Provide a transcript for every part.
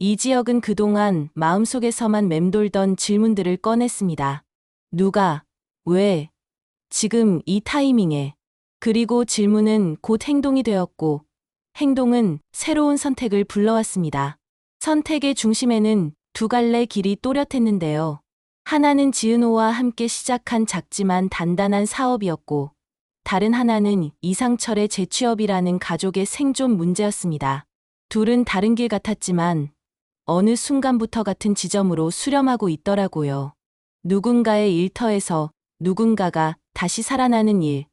이지혁은 그동안 마음속에서만 맴돌던 질문들을 꺼냈습니다. 누가, 왜, 지금 이 타이밍에. 그리고 질문은 곧 행동이 되었고, 행동은 새로운 선택을 불러왔습니다. 선택의 중심에는 두 갈래 길이 또렷했는데요. 하나는 지은호와 함께 시작한 작지만 단단한 사업이었고, 다른 하나는 이상철의 재취업이라는 가족의 생존 문제였습니다. 둘은 다른 길 같았지만 어느 순간부터 같은 지점으로 수렴하고 있더라고요. 누군가의 일터에서 누군가가 다시 살아나는 일,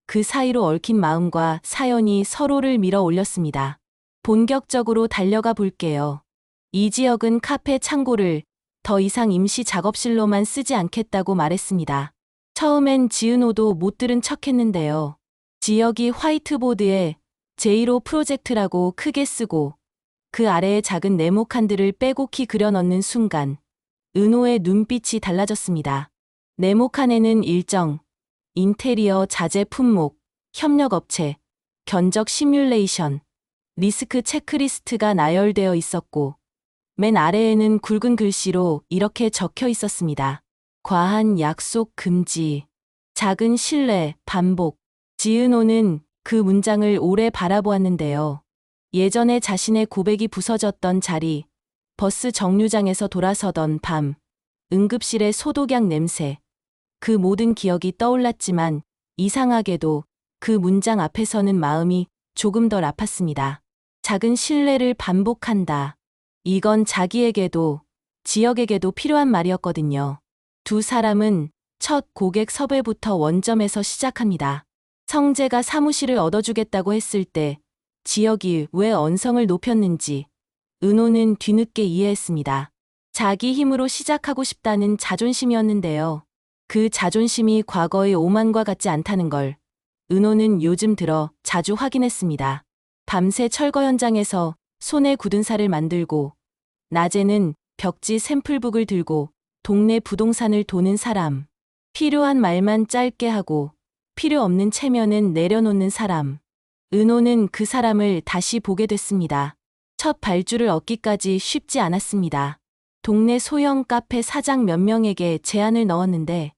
그 사이로 얽힌 마음과 사연이 서로를 밀어 올렸습니다. 본격적으로 달려가 볼게요. 이지혁은 카페 창고를 더 이상 임시 작업실로만 쓰지 않겠다고 말했습니다. 처음엔 지은호도 못 들은 척했는데요. 지혁이 화이트보드에 제1호 프로젝트라고 크게 쓰고 그 아래에 작은 네모 칸들을 빼곡히 그려 넣는 순간 은호의 눈빛이 달라졌습니다. 네모 칸에는 일정, 인테리어 자재 품목, 협력업체, 견적 시뮬레이션, 리스크 체크리스트가 나열되어 있었고 맨 아래에는 굵은 글씨로 이렇게 적혀 있었습니다. 과한 약속 금지, 작은 신뢰, 반복. 지은호는 그 문장을 오래 바라보았는데요. 예전에 자신의 고백이 부서졌던 자리, 버스 정류장에서 돌아서던 밤, 응급실의 소독약 냄새. 그 모든 기억이 떠올랐지만 이상하게도 그 문장 앞에서는 마음이 조금 덜 아팠습니다. 작은 신뢰를 반복한다. 이건 자기에게도 지역에게도 필요한 말이었거든요. 두 사람은 첫 고객 섭외부터 원점에서 시작합니다. 성재가 사무실을 얻어주겠다고 했을 때 지역이 왜 언성을 높였는지 은호는 뒤늦게 이해했습니다. 자기 힘으로 시작하고 싶다는 자존심이었는데요. 그 자존심이 과거의 오만과 같지 않다는 걸 은호는 요즘 들어 자주 확인했습니다. 밤새 철거 현장에서 손에 굳은 살을 만들고 낮에는 벽지 샘플북을 들고 동네 부동산을 도는 사람. 필요한 말만 짧게 하고 필요 없는 체면은 내려놓는 사람. 은호는 그 사람을 다시 보게 됐습니다. 첫 발주를 얻기까지 쉽지 않았습니다. 동네 소형 카페 사장 몇 명에게 제안을 넣었는데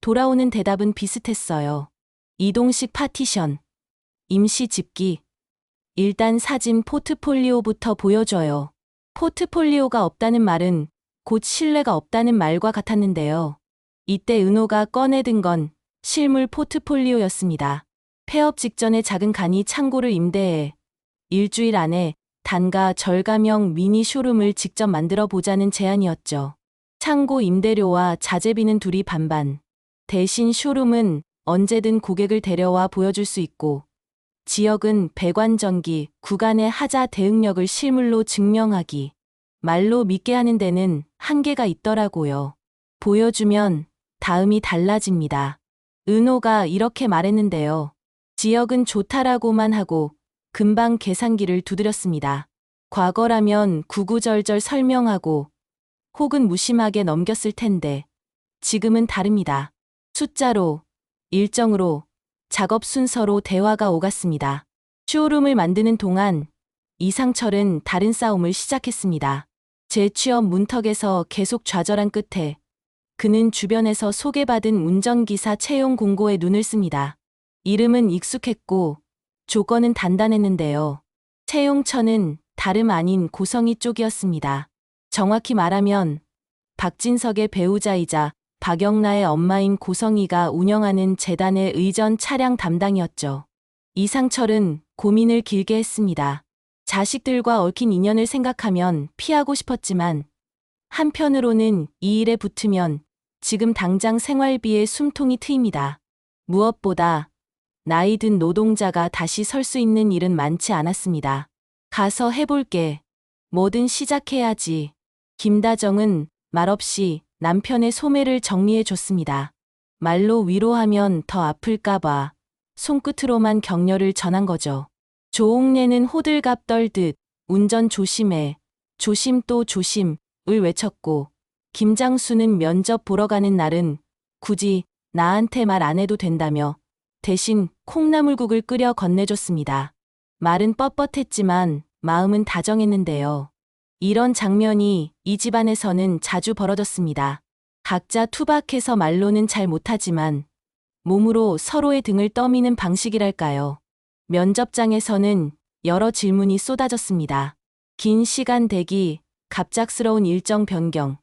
돌아오는 대답은 비슷했어요. 이동식 파티션, 임시 집기, 일단 사진 포트폴리오부터 보여줘요. 포트폴리오가 없다는 말은 곧 신뢰가 없다는 말과 같았는데요. 이때 은호가 꺼내든 건 실물 포트폴리오였습니다. 폐업 직전에 작은 간이 창고를 임대해 일주일 안에 단가 절감형 미니 쇼룸을 직접 만들어 보자는 제안이었죠. 창고 임대료와 자재비는 둘이 반반. 대신 쇼룸은 언제든 고객을 데려와 보여줄 수 있고 지역은 배관전기, 구간의 하자 대응력을 실물로 증명하기. 말로 믿게 하는 데는 한계가 있더라고요. 보여주면 다음이 달라집니다. 은호가 이렇게 말했는데요. 지역은 좋다라고만 하고 금방 계산기를 두드렸습니다. 과거라면 구구절절 설명하고 혹은 무심하게 넘겼을 텐데 지금은 다릅니다. 숫자로, 일정으로, 작업 순서로 대화가 오갔습니다. 쇼룸을 만드는 동안 이상철은 다른 싸움을 시작했습니다. 재취업 문턱에서 계속 좌절한 끝에 그는 주변에서 소개받은 운전기사 채용 공고에 눈을 씁니다. 이름은 익숙했고 조건은 단단했는데요. 채용처는 다름 아닌 고성이 쪽이었습니다. 정확히 말하면 박진석의 배우자이자 박영라의 엄마인 고성이가 운영하는 재단의 의전 차량 담당이었죠. 이상철은 고민을 길게 했습니다. 자식들과 얽힌 인연을 생각하면 피하고 싶었지만 한편으로는 이 일에 붙으면 지금 당장 생활비에 숨통이 트입니다. 무엇보다 나이 든 노동자가 다시 설 수 있는 일은 많지 않았습니다. 가서 해볼게. 뭐든 시작해야지. 김다정은 말없이 남편의 소매를 정리해 줬습니다. 말로 위로하면 더 아플까봐 손끝으로만 격려를 전한 거죠. 조옥래는 호들갑 떨듯 운전 조심해, 조심 또 조심을 외쳤고 김장수는 면접 보러 가는 날은 굳이 나한테 말 안 해도 된다며 대신 콩나물국을 끓여 건네줬습니다. 말은 뻣뻣했지만 마음은 다정했는데요. 이런 장면이 이 집안에서는 자주 벌어졌습니다. 각자 투박해서 말로는 잘 못하지만 몸으로 서로의 등을 떠미는 방식이랄까요. 면접장에서는 여러 질문이 쏟아졌습니다. 긴 시간 대기, 갑작스러운 일정 변경,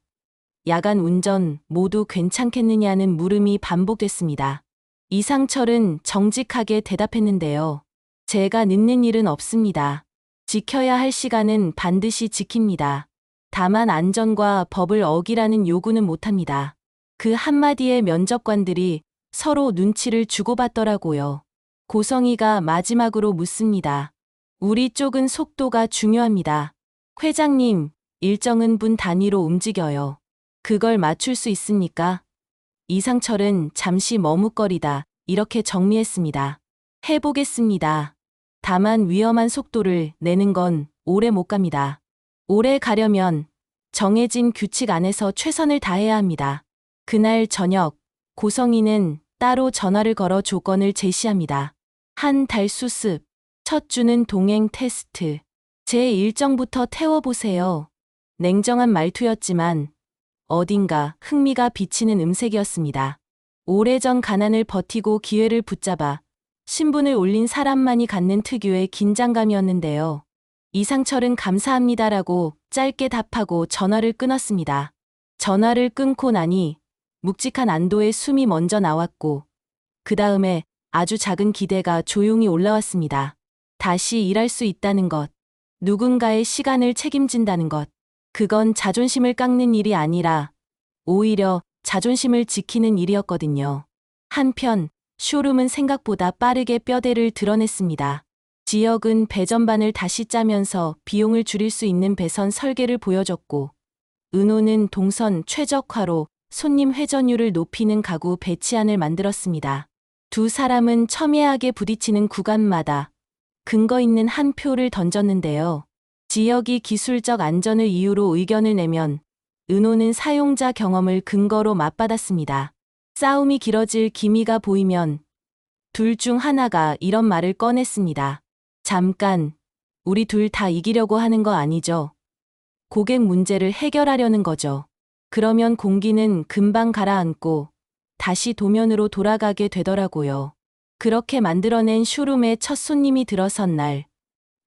야간 운전 모두 괜찮겠느냐는 물음이 반복됐습니다. 이상철은 정직하게 대답했는데요. 제가 늦는 일은 없습니다. 지켜야 할 시간은 반드시 지킵니다. 다만 안전과 법을 어기라는 요구는 못합니다. 그 한마디에 면접관들이 서로 눈치를 주고받더라고요. 고성희가 마지막으로 묻습니다. 우리 쪽은 속도가 중요합니다. 회장님, 일정은 분 단위로 움직여요. 그걸 맞출 수 있습니까? 이상철은 잠시 머뭇거리다 이렇게 정리했습니다. 해보겠습니다. 다만 위험한 속도를 내는 건 오래 못 갑니다. 오래 가려면 정해진 규칙 안에서 최선을 다해야 합니다. 그날 저녁, 고성희는 따로 전화를 걸어 조건을 제시합니다. 한 달 수습, 첫 주는 동행 테스트, 제 일정부터 태워보세요. 냉정한 말투였지만 어딘가 흥미가 비치는 음색이었습니다. 오래전 가난을 버티고 기회를 붙잡아 신분을 올린 사람만이 갖는 특유의 긴장감이었는데요. 이상철은 감사합니다라고 짧게 답하고 전화를 끊었습니다. 전화를 끊고 나니 묵직한 안도의 숨이 먼저 나왔고 그 다음에 아주 작은 기대가 조용히 올라왔습니다. 다시 일할 수 있다는 것, 누군가의 시간을 책임진다는 것, 그건 자존심을 깎는 일이 아니라 오히려 자존심을 지키는 일이었거든요. 한편 쇼룸은 생각보다 빠르게 뼈대를 드러냈습니다. 지역은 배전반을 다시 짜면서 비용을 줄일 수 있는 배선 설계를 보여줬고 은호는 동선 최적화로 손님 회전율을 높이는 가구 배치안을 만들었습니다. 두 사람은 첨예하게 부딪히는 구간마다 근거 있는 한 표를 던졌는데요. 지역이 기술적 안전을 이유로 의견을 내면 은호는 사용자 경험을 근거로 맞받았습니다. 싸움이 길어질 기미가 보이면 둘 중 하나가 이런 말을 꺼냈습니다. 잠깐, 우리 둘 다 이기려고 하는 거 아니죠? 고객 문제를 해결하려는 거죠. 그러면 공기는 금방 가라앉고 다시 도면으로 돌아가게 되더라고요. 그렇게 만들어낸 쇼룸에 첫 손님이 들어선 날,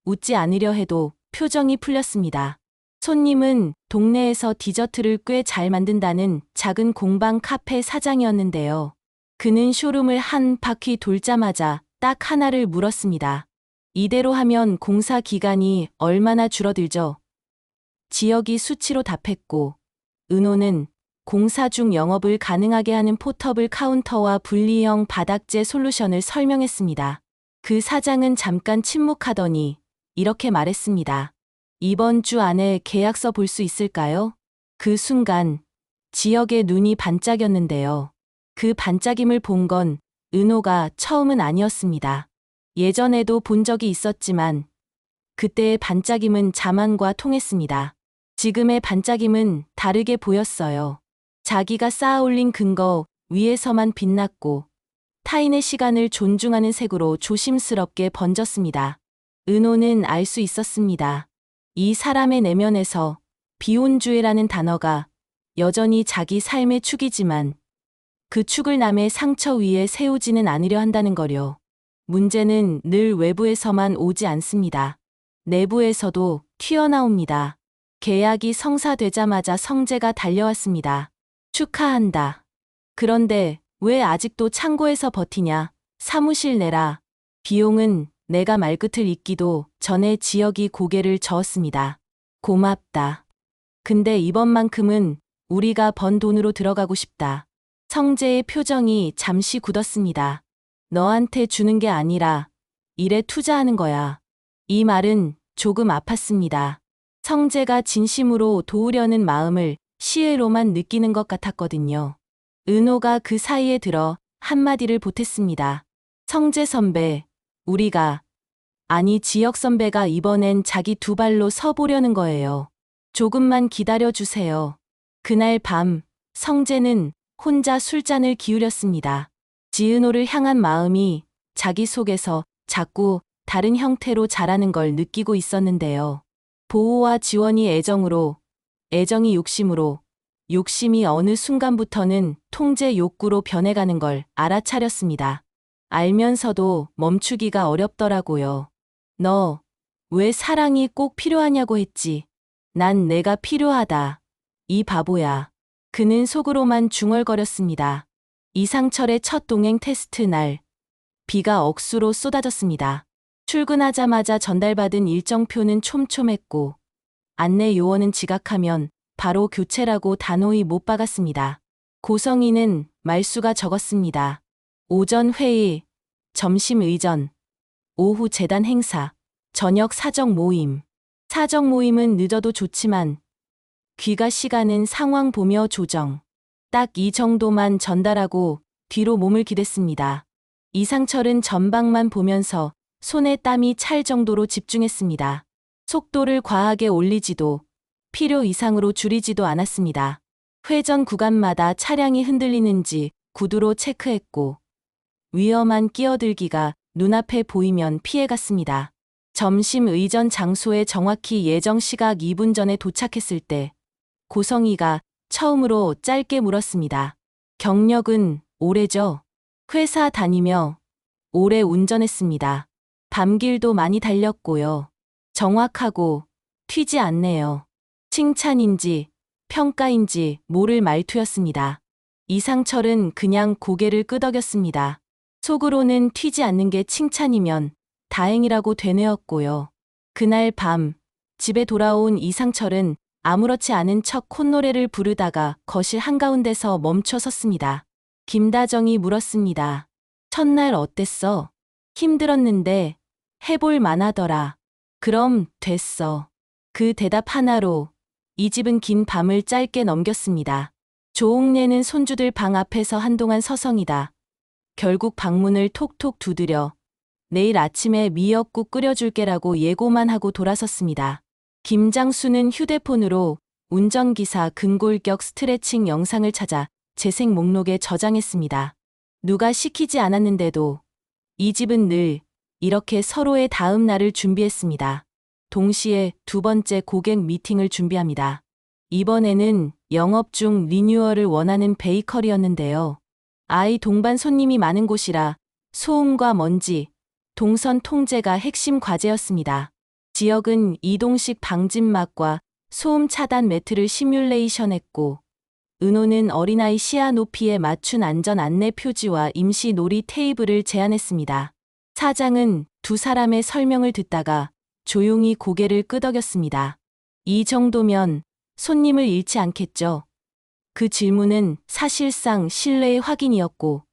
웃지 않으려 해도 표정이 풀렸습니다. 손님은 동네에서 디저트를 꽤 잘 만든다는 작은 공방 카페 사장이었는데요. 그는 쇼룸을 한 바퀴 돌자마자 딱 하나를 물었습니다. 이대로 하면 공사 기간이 얼마나 줄어들죠? 지역이 수치로 답했고 은호는 공사 중 영업을 가능하게 하는 포터블 카운터와 분리형 바닥재 솔루션을 설명했습니다. 그 사장은 잠깐 침묵하더니 이렇게 말했습니다. 이번 주 안에 계약서 볼 수 있을까요? 그 순간 지역의 눈이 반짝였는데요. 그 반짝임을 본 건 은호가 처음은 아니었습니다. 예전에도 본 적이 있었지만 그때의 반짝임은 자만과 통했습니다. 지금의 반짝임은 다르게 보였어요. 자기가 쌓아올린 근거 위에서만 빛났고 타인의 시간을 존중하는 색으로 조심스럽게 번졌습니다. 은호는 알 수 있었습니다. 이 사람의 내면에서 비혼주의라는 단어가 여전히 자기 삶의 축이지만 그 축을 남의 상처 위에 세우지는 않으려 한다는 거요. 문제는 늘 외부에서만 오지 않습니다. 내부에서도 튀어나옵니다. 계약이 성사되자마자 성재가 달려왔습니다. 축하한다. 그런데 왜 아직도 창고에서 버티냐? 사무실 내라. 비용은 내가 말끝을 잇기도 전에 지역이 고개를 저었습니다. 고맙다. 근데 이번만큼은 우리가 번 돈으로 들어가고 싶다. 성재의 표정이 잠시 굳었습니다. 너한테 주는 게 아니라 일에 투자하는 거야. 이 말은 조금 아팠습니다. 성재가 진심으로 도우려는 마음을 시혜로만 느끼는 것 같았거든요. 은호가 그 사이에 들어 한마디를 보탰습니다. 성재 선배, 우리가, 아니 지역 선배가 이번엔 자기 두 발로 서보려는 거예요. 조금만 기다려주세요. 그날 밤 성재는 혼자 술잔을 기울였습니다. 지은호를 향한 마음이 자기 속에서 자꾸 다른 형태로 자라는 걸 느끼고 있었는데요. 보호와 지원이 애정으로, 애정이 욕심으로, 욕심이 어느 순간부터는 통제 욕구로 변해가는 걸 알아차렸습니다. 알면서도 멈추기가 어렵더라고요. 너, 왜 사랑이 꼭 필요하냐고 했지. 난 내가 필요하다. 이 바보야. 그는 속으로만 중얼거렸습니다. 이상철의 첫 동행 테스트 날, 비가 억수로 쏟아졌습니다. 출근하자마자 전달받은 일정표는 촘촘했고, 안내 요원은 지각하면 바로 교체라고 단호히 못 박았습니다. 고성이는 말수가 적었습니다. 오전 회의, 점심 의전, 오후 재단 행사, 저녁 사적 모임. 사적 모임은 늦어도 좋지만 귀가 시간은 상황 보며 조정. 딱 이 정도만 전달하고 뒤로 몸을 기댔습니다. 이상철은 전방만 보면서 손에 땀이 찰 정도로 집중했습니다. 속도를 과하게 올리지도 필요 이상으로 줄이지도 않았습니다. 회전 구간마다 차량이 흔들리는지 구두로 체크했고 위험한 끼어들기가 눈앞에 보이면 피해갔습니다. 점심 의전 장소에 정확히 예정 시각 2분 전에 도착했을 때 고성이가 처음으로 짧게 물었습니다. 경력은 오래죠? 회사 다니며 오래 운전했습니다. 밤길도 많이 달렸고요. 정확하고 튀지 않네요. 칭찬인지 평가인지 모를 말투였습니다. 이상철은 그냥 고개를 끄덕였습니다. 속으로는 튀지 않는 게 칭찬이면 다행이라고 되뇌었고요. 그날 밤 집에 돌아온 이상철은 아무렇지 않은 척 콧노래를 부르다가 거실 한가운데서 멈춰 섰습니다. 김다정이 물었습니다. 첫날 어땠어? 힘들었는데 해볼 만하더라. 그럼 됐어. 그 대답 하나로 이 집은 긴 밤을 짧게 넘겼습니다. 조옥래는 손주들 방 앞에서 한동안 서성이다. 결국 방문을 톡톡 두드려 내일 아침에 미역국 끓여줄게라고 예고만 하고 돌아섰습니다. 김장수는 휴대폰으로 운전기사 근골격 스트레칭 영상을 찾아 재생 목록에 저장했습니다. 누가 시키지 않았는데도 이 집은 늘 이렇게 서로의 다음 날을 준비했습니다. 동시에 두 번째 고객 미팅을 준비합니다. 이번에는 영업 중 리뉴얼을 원하는 베이커리였는데요. 아이 동반 손님이 많은 곳이라 소음과 먼지, 동선 통제가 핵심 과제였습니다. 지역은 이동식 방진막과 소음 차단 매트를 시뮬레이션했고 은호는 어린아이 시야 높이에 맞춘 안전 안내 표지와 임시 놀이 테이블을 제안했습니다. 사장은 두 사람의 설명을 듣다가 조용히 고개를 끄덕였습니다. 이 정도면 손님을 잃지 않겠죠. 그 질문은 사실상 신뢰의 확인이었고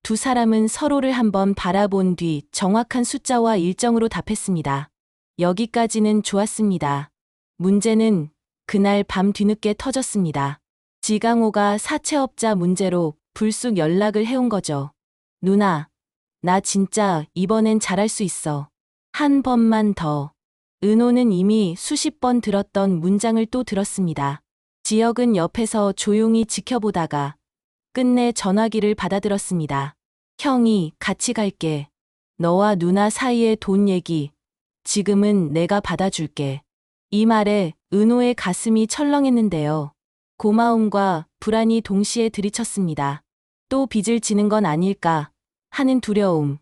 두 사람은 서로를 한번 바라본 뒤 정확한 숫자와 일정으로 답했습니다. 여기까지는 좋았습니다. 문제는 그날 밤 뒤늦게 터졌습니다. 지강호가 사채업자 문제로 불쑥 연락을 해온 거죠. 누나, 나 진짜 이번엔 잘할 수 있어. 한 번만 더. 은호는 이미 수십 번 들었던 문장을 또 들었습니다. 지역은 옆에서 조용히 지켜보다가 끝내 전화기를 받아들었습니다. 형이 같이 갈게. 너와 누나 사이의 돈 얘기 지금은 내가 받아줄게. 이 말에 은호의 가슴이 철렁했는데요. 고마움과 불안이 동시에 들이쳤습니다. 또 빚을 지는 건 아닐까 하는 두려움.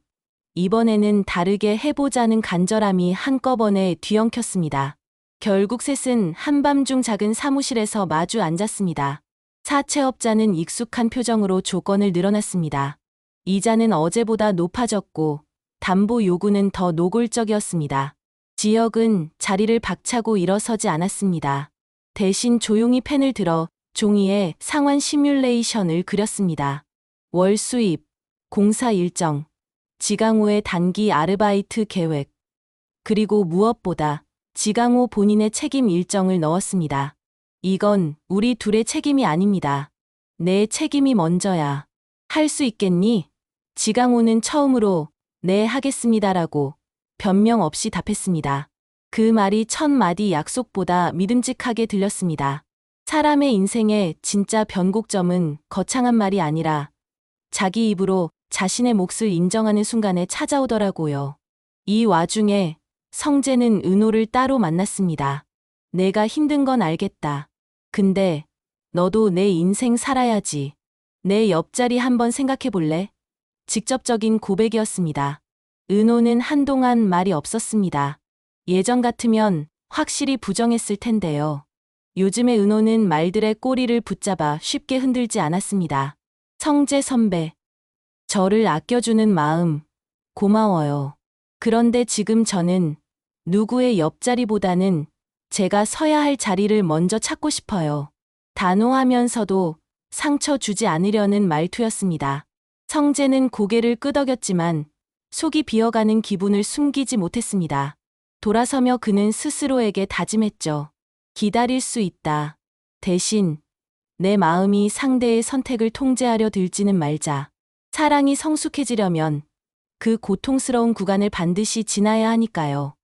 이번에는 다르게 해보자는 간절함이 한꺼번에 뒤엉켰습니다. 결국 셋은 한밤중 작은 사무실에서 마주 앉았습니다. 사채업자는 익숙한 표정으로 조건을 늘어놨습니다. 이자는 어제보다 높아졌고 담보 요구는 더 노골적이었습니다. 지역은 자리를 박차고 일어서지 않았습니다. 대신 조용히 펜을 들어 종이에 상환 시뮬레이션을 그렸습니다. 월 수입, 공사 일정, 지강호의 단기 아르바이트 계획, 그리고 무엇보다 지강호 본인의 책임 일정을 넣었습니다. 이건 우리 둘의 책임이 아닙니다. 내 책임이 먼저야. 할 수 있겠니? 지강호는 처음으로 네 하겠습니다라고 변명 없이 답했습니다. 그 말이 첫 마디 약속보다 믿음직하게 들렸습니다. 사람의 인생의 진짜 변곡점은 거창한 말이 아니라 자기 입으로 자신의 몫을 인정하는 순간에 찾아오더라고요. 이 와중에 성재는 은호를 따로 만났습니다. 내가 힘든 건 알겠다. 근데 너도 내 인생 살아야지. 내 옆자리 한번 생각해 볼래? 직접적인 고백이었습니다. 은호는 한동안 말이 없었습니다. 예전 같으면 확실히 부정했을 텐데요. 요즘의 은호는 말들의 꼬리를 붙잡아 쉽게 흔들지 않았습니다. 성재 선배, 저를 아껴주는 마음, 고마워요. 그런데 지금 저는 누구의 옆자리보다는 제가 서야 할 자리를 먼저 찾고 싶어요. 단호하면서도 상처 주지 않으려는 말투였습니다. 성재는 고개를 끄덕였지만 속이 비어가는 기분을 숨기지 못했습니다. 돌아서며 그는 스스로에게 다짐했죠. 기다릴 수 있다. 대신 내 마음이 상대의 선택을 통제하려 들지는 말자. 사랑이 성숙해지려면 그 고통스러운 구간을 반드시 지나야 하니까요.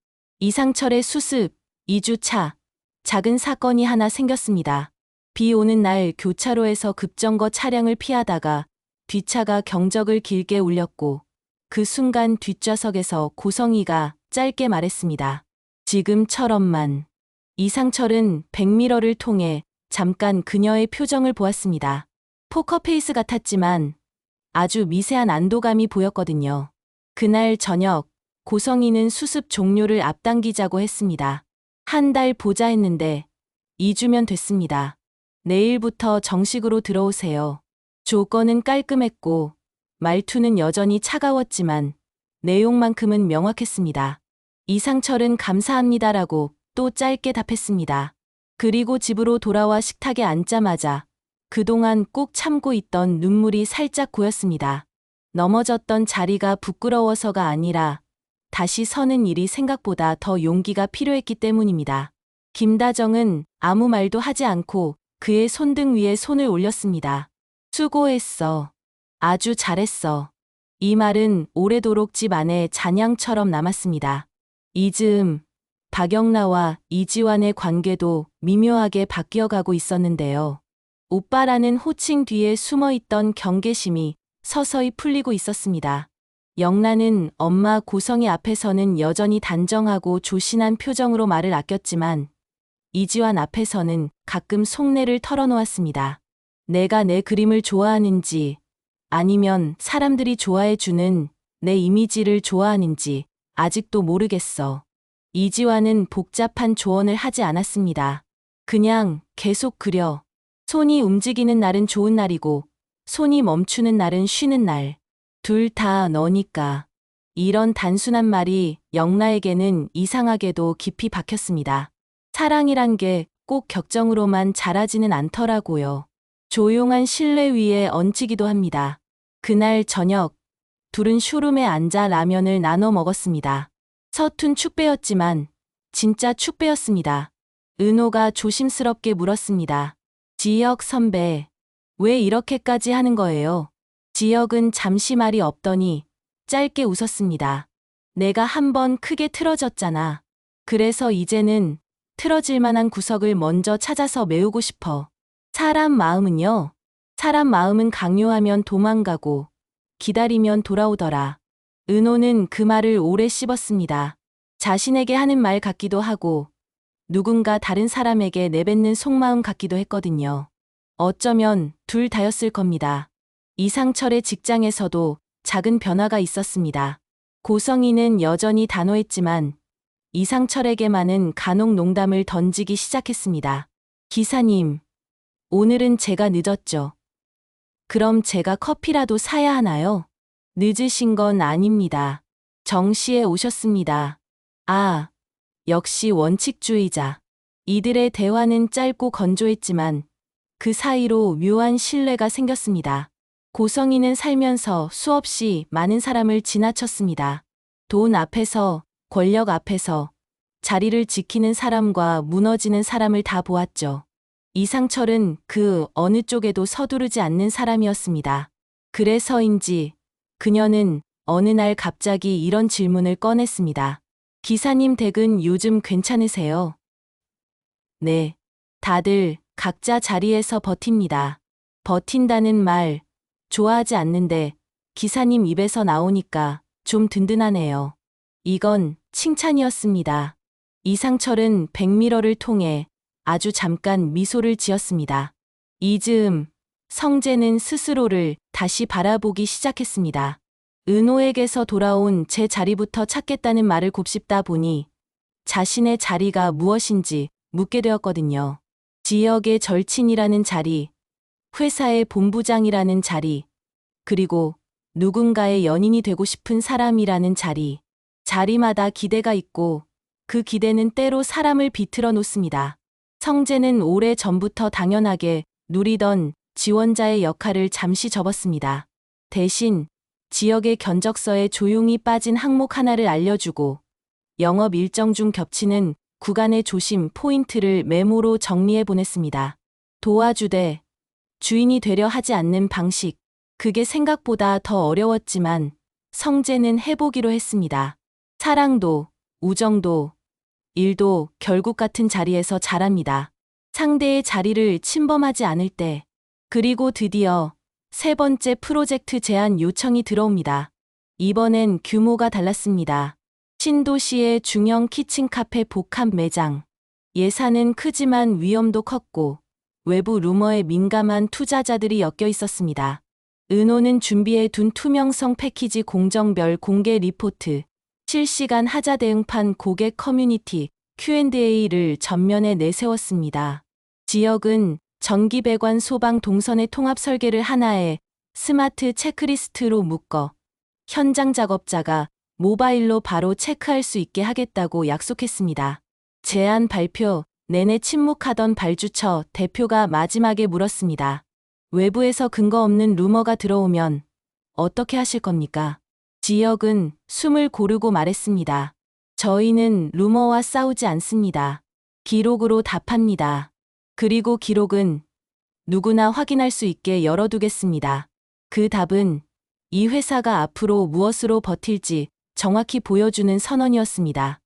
이상철의 수습, 2주 차, 작은 사건이 하나 생겼습니다. 비 오는 날 교차로에서 급정거 차량을 피하다가 뒷차가 경적을 길게 울렸고 그 순간 뒷좌석에서 고성희가 짧게 말했습니다. 지금처럼만. 이상철은 백미러를 통해 잠깐 그녀의 표정을 보았습니다. 포커페이스 같았지만 아주 미세한 안도감이 보였거든요. 그날 저녁 고성희는 수습 종료를 앞당기자고 했습니다. 한 달 보자 했는데 2주면 됐습니다. 내일부터 정식으로 들어오세요. 조건은 깔끔했고 말투는 여전히 차가웠지만 내용만큼은 명확했습니다. 이상철은 감사합니다라고 또 짧게 답했습니다. 그리고 집으로 돌아와 식탁에 앉자마자 그동안 꾹 참고 있던 눈물이 살짝 고였습니다. 넘어졌던 자리가 부끄러워서가 아니라 다시 서는 일이 생각보다 더 용기가 필요했기 때문입니다. 김다정은 아무 말도 하지 않고 그의 손등 위에 손을 올렸습니다. 수고했어. 아주 잘했어. 이 말은 오래도록 집 안에 잔향처럼 남았습니다. 이즈음, 박영라와 이지환의 관계도 미묘하게 바뀌어가고 있었는데요. 오빠라는 호칭 뒤에 숨어있던 경계심이 서서히 풀리고 있었습니다. 영란은 엄마 고성희 앞에서는 여전히 단정하고 조신한 표정으로 말을 아꼈지만 이지환 앞에서는 가끔 속내를 털어놓았습니다. 내가 내 그림을 좋아하는지 아니면 사람들이 좋아해주는 내 이미지를 좋아하는지 아직도 모르겠어. 이지환은 복잡한 조언을 하지 않았습니다. 그냥 계속 그려. 손이 움직이는 날은 좋은 날이고 손이 멈추는 날은 쉬는 날. 둘 다 너니까. 이런 단순한 말이 영라에게는 이상하게도 깊이 박혔습니다. 사랑이란 게 꼭 격정으로만 자라지는 않더라고요. 조용한 실내 위에 얹히기도 합니다. 그날 저녁, 둘은 쇼룸에 앉아 라면을 나눠 먹었습니다. 서툰 축배였지만 진짜 축배였습니다. 은호가 조심스럽게 물었습니다. 지혁 선배, 왜 이렇게까지 하는 거예요? 지혁은 잠시 말이 없더니 짧게 웃었습니다. 내가 한번 크게 틀어졌잖아. 그래서 이제는 틀어질 만한 구석을 먼저 찾아서 메우고 싶어. 사람 마음은요? 사람 마음은 강요하면 도망가고 기다리면 돌아오더라. 은호는 그 말을 오래 씹었습니다. 자신에게 하는 말 같기도 하고 누군가 다른 사람에게 내뱉는 속마음 같기도 했거든요. 어쩌면 둘 다였을 겁니다. 이상철의 직장에서도 작은 변화가 있었습니다. 고성희는 여전히 단호했지만 이상철에게만은 간혹 농담을 던지기 시작했습니다. 기사님, 오늘은 제가 늦었죠. 그럼 제가 커피라도 사야 하나요? 늦으신 건 아닙니다. 정시에 오셨습니다. 아, 역시 원칙주의자. 이들의 대화는 짧고 건조했지만 그 사이로 묘한 신뢰가 생겼습니다. 고성희는 살면서 수없이 많은 사람을 지나쳤습니다. 돈 앞에서, 권력 앞에서 자리를 지키는 사람과 무너지는 사람을 다 보았죠. 이상철은 그 어느 쪽에도 서두르지 않는 사람이었습니다. 그래서인지 그녀는 어느 날 갑자기 이런 질문을 꺼냈습니다. 기사님 댁은 요즘 괜찮으세요? 네. 다들 각자 자리에서 버팁니다. 버틴다는 말 좋아하지 않는데 기사님 입에서 나오니까 좀 든든하네요. 이건 칭찬이었습니다. 이상철은 백미러를 통해 아주 잠깐 미소를 지었습니다. 이즈음, 성재는 스스로를 다시 바라보기 시작했습니다. 은호에게서 돌아온 제 자리부터 찾겠다는 말을 곱씹다 보니 자신의 자리가 무엇인지 묻게 되었거든요. 지역의 절친이라는 자리, 회사의 본부장이라는 자리, 그리고 누군가의 연인이 되고 싶은 사람이라는 자리. 자리마다 기대가 있고 그 기대는 때로 사람을 비틀어 놓습니다. 성재는 오래 전부터 당연하게 누리던 지원자의 역할을 잠시 접었습니다. 대신 지역의 견적서에 조용히 빠진 항목 하나를 알려주고 영업 일정 중 겹치는 구간의 조심 포인트를 메모로 정리해 보냈습니다. 도와주되 주인이 되려 하지 않는 방식. 그게 생각보다 더 어려웠지만 성재는 해보기로 했습니다. 사랑도, 우정도, 일도 결국 같은 자리에서 자랍니다. 상대의 자리를 침범하지 않을 때. 그리고 드디어 세 번째 프로젝트 제안 요청이 들어옵니다. 이번엔 규모가 달랐습니다. 신도시의 중형 키친 카페 복합 매장. 예산은 크지만 위험도 컸고 외부 루머에 민감한 투자자들이 엮여 있었습니다. 은호는 준비해 둔 투명성 패키지 공정별 공개 리포트, 실시간 하자 대응판 고객 커뮤니티, Q&A를 전면에 내세웠습니다. 지역은 전기배관 소방 동선의 통합 설계를 하나의 스마트 체크리스트로 묶어 현장 작업자가 모바일로 바로 체크할 수 있게 하겠다고 약속했습니다. 제안 발표 내내 침묵하던 발주처 대표가 마지막에 물었습니다. 외부에서 근거 없는 루머가 들어오면 어떻게 하실 겁니까? 지역은 숨을 고르고 말했습니다. 저희는 루머와 싸우지 않습니다. 기록으로 답합니다. 그리고 기록은 누구나 확인할 수 있게 열어두겠습니다. 그 답은 이 회사가 앞으로 무엇으로 버틸지 정확히 보여주는 선언이었습니다.